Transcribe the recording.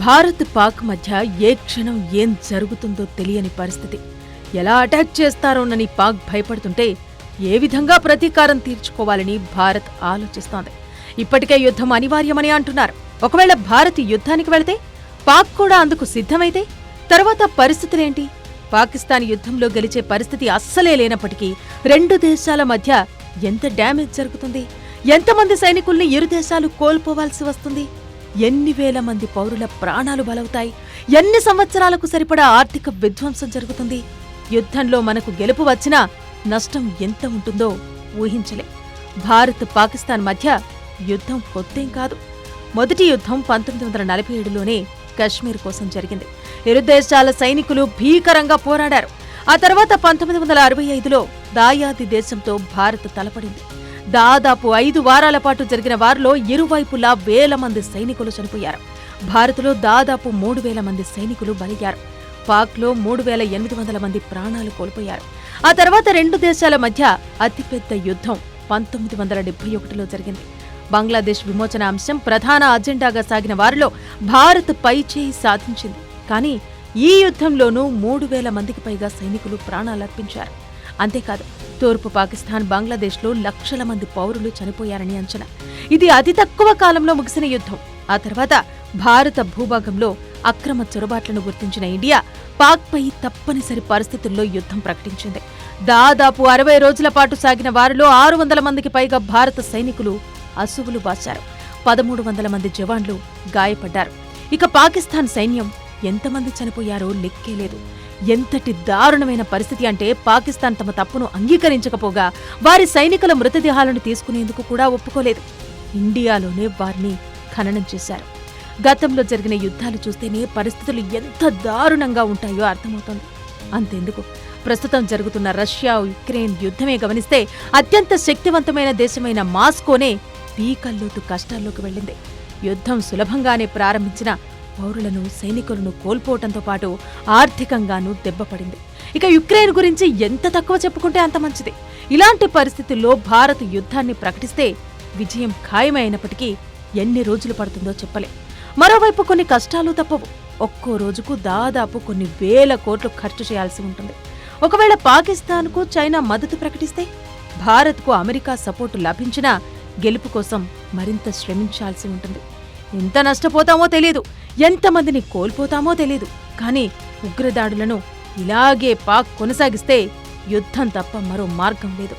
భారత్ పాక్ మధ్య ఏ క్షణం ఏం జరుగుతుందో తెలియని పరిస్థితి. ఎలా అటాక్ చేస్తారోనని పాక్ భయపడుతుంటే ఏ విధంగా ప్రతీకారం తీర్చుకోవాలని భారత్ ఆలోచిస్తోంది. ఇప్పటికే యుద్ధం అనివార్యమని అంటున్నారు. ఒకవేళ భారత్ యుద్ధానికి వెళితే పాక్ కూడా అందుకు సిద్ధమైతే తర్వాత పరిస్థితులేంటి? పాకిస్తాన్ యుద్ధంలో గెలిచే పరిస్థితి అస్సలే లేనప్పటికీ రెండు దేశాల మధ్య ఎంత డ్యామేజ్ జరుగుతుంది? ఎంతమంది సైనికుల్ని ఇరు దేశాలు కోల్పోవాల్సి వస్తుంది? ఎన్ని వేల మంది పౌరుల ప్రాణాలు బలవుతాయి? ఎన్ని సంవత్సరాలకు సరిపడా ఆర్థిక విధ్వంసం జరుగుతుంది? యుద్ధంలో మనకు గెలుపు వచ్చినా నష్టం ఎంత ఉంటుందో ఊహించలే. భారత్ పాకిస్తాన్ మధ్య యుద్ధం కొత్తేం కాదు. మొదటి యుద్ధం 1947లోనే కశ్మీర్ కోసం జరిగింది. ఇరు దేశాల సైనికులు భీకరంగా పోరాడారు. ఆ తర్వాత 1965లో దాయాది దేశంతో భారత్ తలపడింది. దాదాపు 5 వారాల పాటు జరిగిన వారిలో ఇరువైపులా వేల మంది సైనికులు చనిపోయారు. భారత్లో దాదాపు 3000 మంది సైనికులు బలయ్యారు. పాక్లో 3800 మంది ప్రాణాలు కోల్పోయారు. ఆ తర్వాత రెండు దేశాల మధ్య అతిపెద్ద యుద్ధం 1971లో జరిగింది. బంగ్లాదేశ్ విమోచన అంశం ప్రధాన అజెండాగా సాగిన వారిలో భారత్ పైచేయి సాధించింది. కానీ ఈ యుద్ధంలోనూ 3000 మందికి పైగా సైనికులు ప్రాణాలర్పించారు. అంతేకాదు, తూర్పు పాకిస్తాన్, బంగ్లాదేశ్లో లక్షల మంది పౌరులు చనిపోయారని అంచనా. ఇది అతి తక్కువ కాలంలో ముగిసిన యుద్ధం. ఆ తర్వాత భారత భూభాగంలో అక్రమ చొరబాట్లను గుర్తించిన ఇండియా పాక్పై తప్పనిసరి పరిస్థితుల్లో యుద్ధం ప్రకటించింది. దాదాపు 60 రోజుల పాటు సాగిన వారిలో 600 మందికి పైగా భారత సైనికులు అసువులు బాశారు. 1300 మంది జవాన్లు గాయపడ్డారు. ఇక పాకిస్తాన్ సైన్యం ఎంతమంది చనిపోయారో లెక్కేలేదు. ఎంతటి దారుణమైన పరిస్థితి అంటే పాకిస్తాన్ తమ తప్పును అంగీకరించకపోగా వారి సైనికుల మృతదేహాలను తీసుకునేందుకు కూడా ఒప్పుకోలేదు. ఇండియాలోనే వారిని ఖననం చేశారు. గతంలో జరిగిన యుద్ధాలు చూస్తేనే పరిస్థితులు ఎంత దారుణంగా ఉంటాయో అర్థమవుతోంది. అంతెందుకు, ప్రస్తుతం జరుగుతున్న రష్యా యుక్రెయిన్ యుద్ధమే గమనిస్తే అత్యంత శక్తివంతమైన దేశమైన మాస్కోనే పీకల్లోతు కష్టాల్లోకి వెళ్ళింది. యుద్ధం సులభంగానే ప్రారంభించిన పౌరులను, సైనికులను కోల్పోవటంతో పాటు ఆర్థికంగానూ దెబ్బపడింది. ఇక యుక్రెయిన్ గురించి ఎంత తక్కువ చెప్పుకుంటే అంత మంచిది. ఇలాంటి పరిస్థితుల్లో భారత్ యుద్ధాన్ని ప్రకటిస్తే విజయం ఖాయమైనప్పటికీ ఎన్ని రోజులు పడుతుందో చెప్పలే. మరోవైపు కొన్ని కష్టాలు తప్పవు. ఒక్కో రోజుకు దాదాపు కొన్ని వేల కోట్లు ఖర్చు చేయాల్సి ఉంటుంది. ఒకవేళ పాకిస్తాన్కు చైనా మద్దతు ప్రకటిస్తే భారత్కు అమెరికా సపోర్టు లభించినా గెలుపు కోసం మరింత శ్రమించాల్సి ఉంటుంది. ఎంత నష్టపోతామో తెలీదు, ఎంతమందిని కోల్పోతామో తెలీదు. కానీ ఉగ్రదాడులను ఇలాగే పాక్ కొనసాగిస్తే యుద్ధం తప్ప మరో మార్గం లేదు.